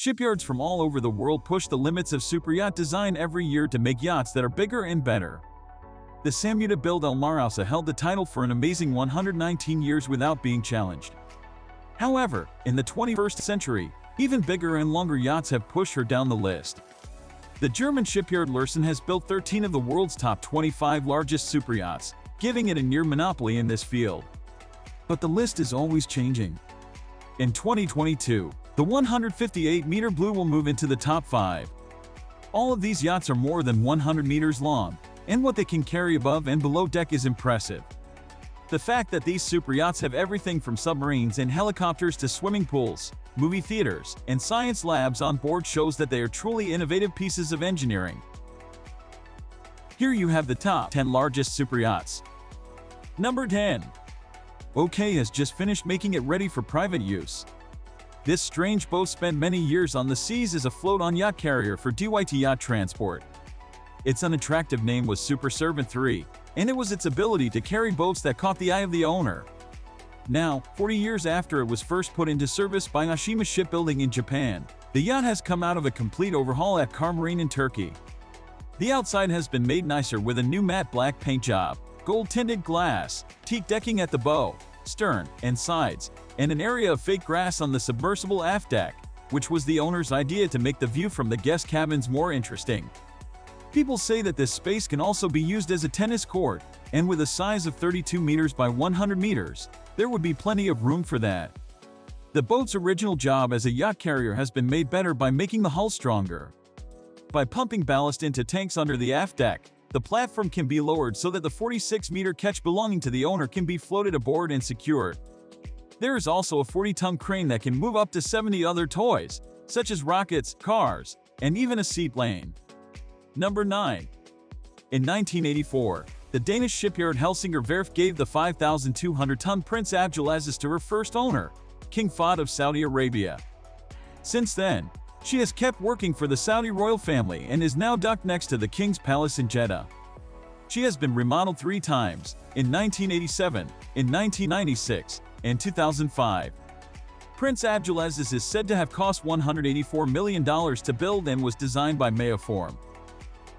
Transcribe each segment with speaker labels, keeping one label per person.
Speaker 1: Shipyards from all over the world push the limits of superyacht design every year to make yachts that are bigger and better. The Samuta-built El Marausa held the title for an amazing 119 years without being challenged. However, in the 21st century, even bigger and longer yachts have pushed her down the list. The German shipyard Lürssen has built 13 of the world's top 25 largest superyachts, giving it a near monopoly in this field. But the list is always changing. In 2022, the 158-meter Blue will move into the top 5. All of these yachts are more than 100 meters long, and what they can carry above and below deck is impressive. The fact that these superyachts have everything from submarines and helicopters to swimming pools, movie theaters, and science labs on board shows that they are truly innovative pieces of engineering. Here you have the top 10 largest superyachts. Number 10. OK has just finished making it ready for private use. This strange boat spent many years on the seas as a float-on yacht carrier for DYT yacht transport. Its unattractive name was Super Servant 3, and it was its ability to carry boats that caught the eye of the owner. Now, 40 years after it was first put into service by Ashima Shipbuilding in Japan, the yacht has come out of a complete overhaul at Marine in Turkey. The outside has been made nicer with a new matte black paint job, gold-tinted glass, teak decking at the bow, stern, and sides, and an area of fake grass on the submersible aft deck, which was the owner's idea to make the view from the guest cabins more interesting. People say that this space can also be used as a tennis court, and with a size of 32 meters by 100 meters, there would be plenty of room for that. The boat's original job as a yacht carrier has been made better by making the hull stronger. By pumping ballast into tanks under the aft deck, the platform can be lowered so that the 46-meter ketch belonging to the owner can be floated aboard and secured. There is also a 40-ton crane that can move up to 70 other toys, such as rockets, cars, and even a seaplane. Number 9. In 1984, the Danish shipyard Helsinger Werft gave the 5,200-ton Prince Abdulaziz to her first owner, King Fahd of Saudi Arabia. Since then, she has kept working for the Saudi royal family and is now docked next to the King's Palace in Jeddah. She has been remodeled 3 times, in 1987, in 1996, and 2005. Prince Abdulaziz is said to have cost $184 million to build and was designed by Mayaform.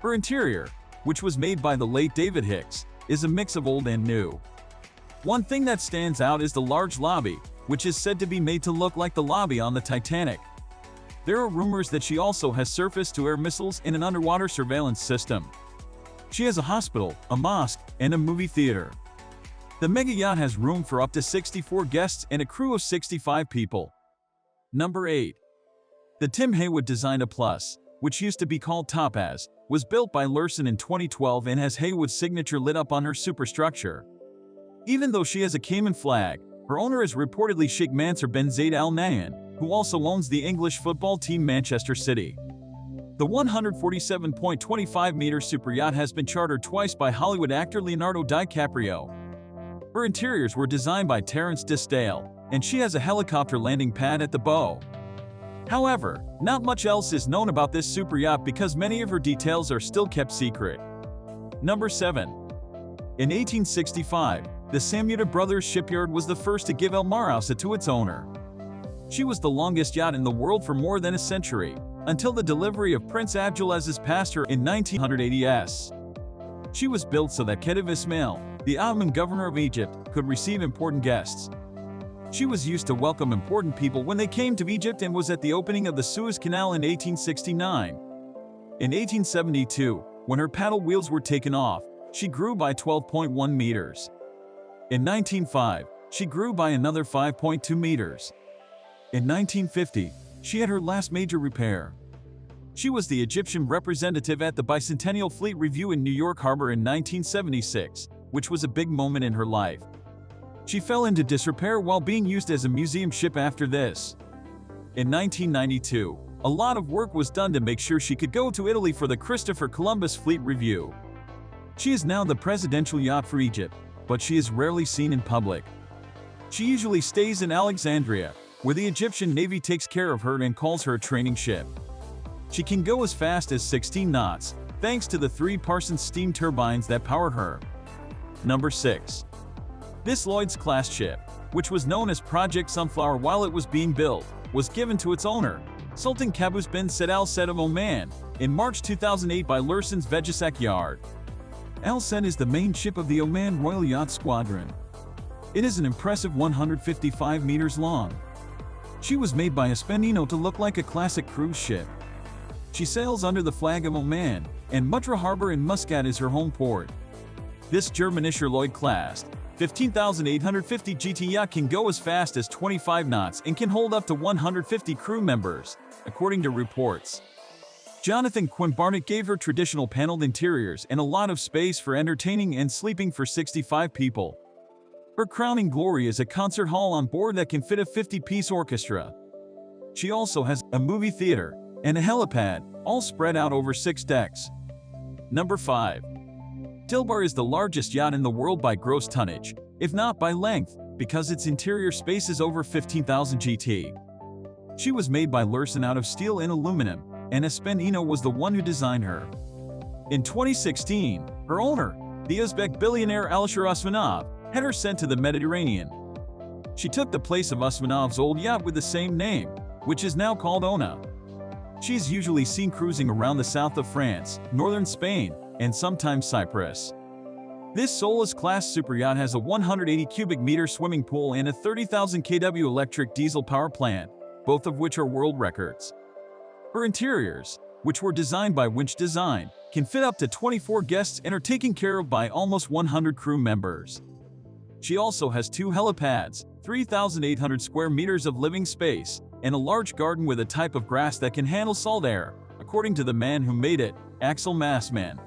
Speaker 1: Her interior, which was made by the late David Hicks, is a mix of old and new. One thing that stands out is the large lobby, which is said to be made to look like the lobby on the Titanic. There are rumors that she also has surface-to-air missiles and an underwater surveillance system. She has a hospital, a mosque, and a movie theater. The mega yacht has room for up to 64 guests and a crew of 65 people. Number 8. The Tim Haywood designed A Plus, which used to be called Topaz, was built by Lürssen in 2012 and has Haywood's signature lit up on her superstructure. Even though she has a Cayman flag, her owner is reportedly Sheikh Mansour bin Zayed Al Nahyan, who also owns the English football team Manchester City. The 147.25-meter superyacht has been chartered twice by Hollywood actor Leonardo DiCaprio. Her interiors were designed by Terence Disdale, and she has a helicopter landing pad at the bow. However, not much else is known about this superyacht because many of her details are still kept secret. Number 7. In 1865, the Samuta Brothers shipyard was the first to give El Marausa to its owner. She was the longest yacht in the world for more than a century, until the delivery of Prince Abdulaziz passed her in 1980s. She was built so that Khedive Ismail, the Ottoman governor of Egypt, could receive important guests. She was used to welcome important people when they came to Egypt and was at the opening of the Suez Canal in 1869. In 1872, when her paddle wheels were taken off, she grew by 12.1 meters. In 1905, she grew by another 5.2 meters. In 1950, she had her last major repair. She was the Egyptian representative at the Bicentennial Fleet Review in New York Harbor in 1976, which was a big moment in her life. She fell into disrepair while being used as a museum ship after this. In 1992, a lot of work was done to make sure she could go to Italy for the Christopher Columbus Fleet Review. She is now the presidential yacht for Egypt, but she is rarely seen in public. She usually stays in Alexandria, where the Egyptian Navy takes care of her and calls her a training ship. She can go as fast as 16 knots, thanks to the 3 Parsons steam turbines that power her. Number 6. This Lloyd's-class ship, which was known as Project Sunflower while it was being built, was given to its owner, Sultan Qaboos bin Said Al Said of Oman, in March 2008 by Lursen's Vegesak Yard. Al Said is the main ship of the Oman Royal Yacht Squadron. It is an impressive 155 meters long. She was made by Espendino to look like a classic cruise ship. She sails under the flag of Oman, and Muttra Harbor in Muscat is her home port. This Germanischer Lloyd-class, 15,850 GT yacht can go as fast as 25 knots and can hold up to 150 crew members, according to reports. Jonathan Quinn Barnett gave her traditional paneled interiors and a lot of space for entertaining and sleeping for 65 people. Her crowning glory is a concert hall on board that can fit a 50-piece orchestra. She also has a movie theater and a helipad, all spread out over 6 decks. Number 5. Dilbar is the largest yacht in the world by gross tonnage, if not by length, because its interior space is over 15,000 GT. She was made by Lursen out of steel and aluminum, and Espendino was the one who designed her. In 2016, her owner, the Uzbek billionaire Alisher Usmanov, had her sent to the Mediterranean. She took the place of Usmanov's old yacht with the same name, which is now called Ona. She is usually seen cruising around the south of France, northern Spain, and sometimes Cyprus. This Solus-class superyacht has a 180 cubic meter swimming pool and a 30,000 kW electric diesel power plant, both of which are world records. Her interiors, which were designed by Winch Design, can fit up to 24 guests and are taken care of by almost 100 crew members. She also has 2 helipads, 3,800 square meters of living space, and a large garden with a type of grass that can handle salt air, according to the man who made it, Axel Massman.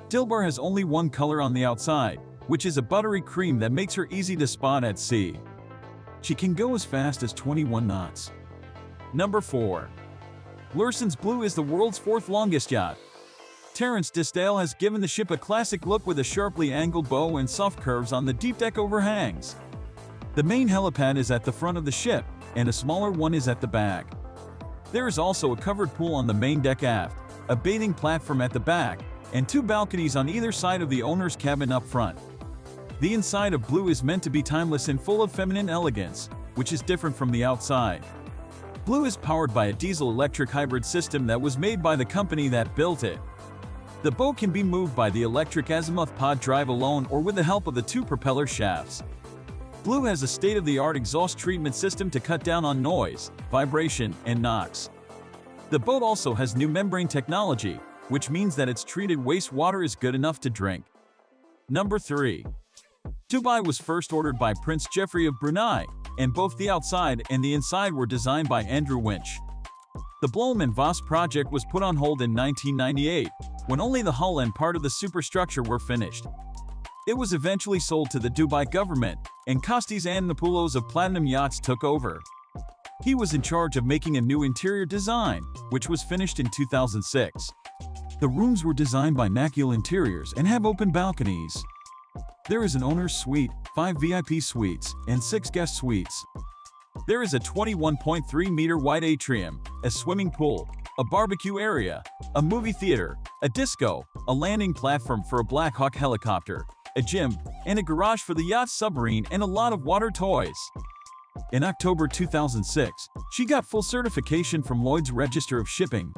Speaker 1: Dilbar has only one color on the outside, which is a buttery cream that makes her easy to spot at sea. She can go as fast as 21 knots. Number 4. Lursen's Blue is the world's 4th longest yacht. Terence Disdale has given the ship a classic look with a sharply angled bow and soft curves on the deep deck overhangs. The main helipad is at the front of the ship, and a smaller one is at the back. There is also a covered pool on the main deck aft, a bathing platform at the back, and 2 balconies on either side of the owner's cabin up front. The inside of Blue is meant to be timeless and full of feminine elegance, which is different from the outside. Blue is powered by a diesel-electric hybrid system that was made by the company that built it. The boat can be moved by the electric azimuth pod drive alone or with the help of the 2 propeller shafts. Blue has a state-of-the-art exhaust treatment system to cut down on noise, vibration, and NOx. The boat also has new membrane technology, which means that its treated wastewater is good enough to drink. Number 3. Dubai was first ordered by Prince Jeffrey of Brunei, and both the outside and the inside were designed by Andrew Winch. The Bloem and Voss project was put on hold in 1998, when only the hull and part of the superstructure were finished. It was eventually sold to the Dubai government, and Kostis Annopoulos of Platinum Yachts took over. He was in charge of making a new interior design, which was finished in 2006. The rooms were designed by Nakil Interiors and have open balconies. There is an owner's suite, 5 VIP suites, and 6 guest suites. There is a 21.3-meter wide atrium, a swimming pool, a barbecue area, a movie theater, a disco, a landing platform for a Black Hawk helicopter, a gym, and a garage for the yacht's submarine and a lot of water toys. In October 2006, she got full certification from Lloyd's Register of Shipping.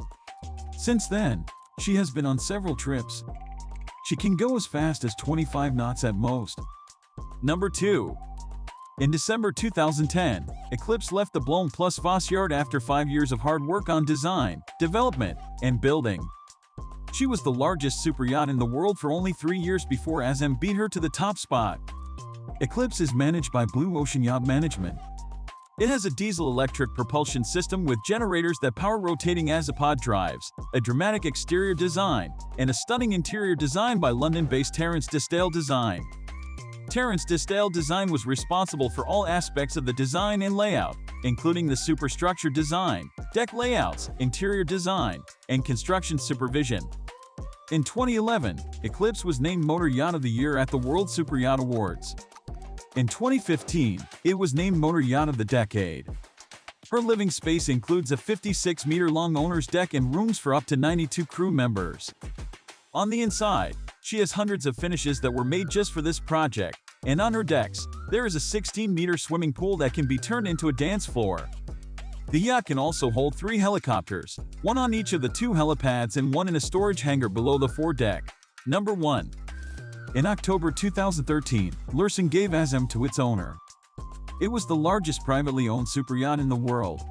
Speaker 1: Since then, she has been on several trips. She can go as fast as 25 knots at most. Number 2. In December 2010, Eclipse left the Bloem plus Voss yard after 5 years of hard work on design, development, and building. She was the largest superyacht in the world for only 3 years before Azem beat her to the top spot. Eclipse is managed by Blue Ocean Yacht Management. It has a diesel-electric propulsion system with generators that power rotating azipod drives, a dramatic exterior design, and a stunning interior design by London-based Terence Disdale Design. Terence Disdale Design was responsible for all aspects of the design and layout, including the superstructure design, deck layouts, interior design, and construction supervision. In 2011, Eclipse was named Motor Yacht of the Year at the World Super Yacht Awards. In 2015, it was named Motor Yacht of the Decade. Her living space includes a 56-meter-long owner's deck and rooms for up to 92 crew members. On the inside, she has hundreds of finishes that were made just for this project, and on her decks, there is a 16-meter swimming pool that can be turned into a dance floor. The yacht can also hold 3 helicopters, one on each of the 2 helipads and one in a storage hangar below the foredeck. Number 1. In October 2013, Lursing gave Azem to its owner. It was the largest privately owned superyacht in the world.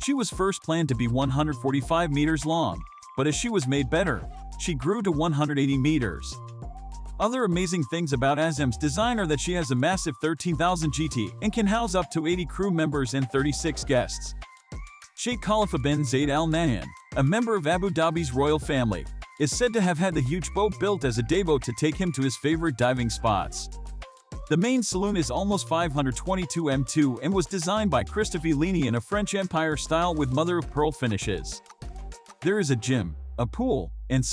Speaker 1: She was first planned to be 145 meters long, but as she was made better, she grew to 180 meters. Other amazing things about Azem's design are that she has a massive 13,000 GT and can house up to 80 crew members and 36 guests. Sheikh Khalifa bin Zayed Al Nahyan, a member of Abu Dhabi's royal family, is said to have had the huge boat built as a dayboat to take him to his favorite diving spots. The main saloon is almost 522 m2 and was designed by Christophe Lini in a French Empire style with mother-of-pearl finishes. There is a gym, a pool, and some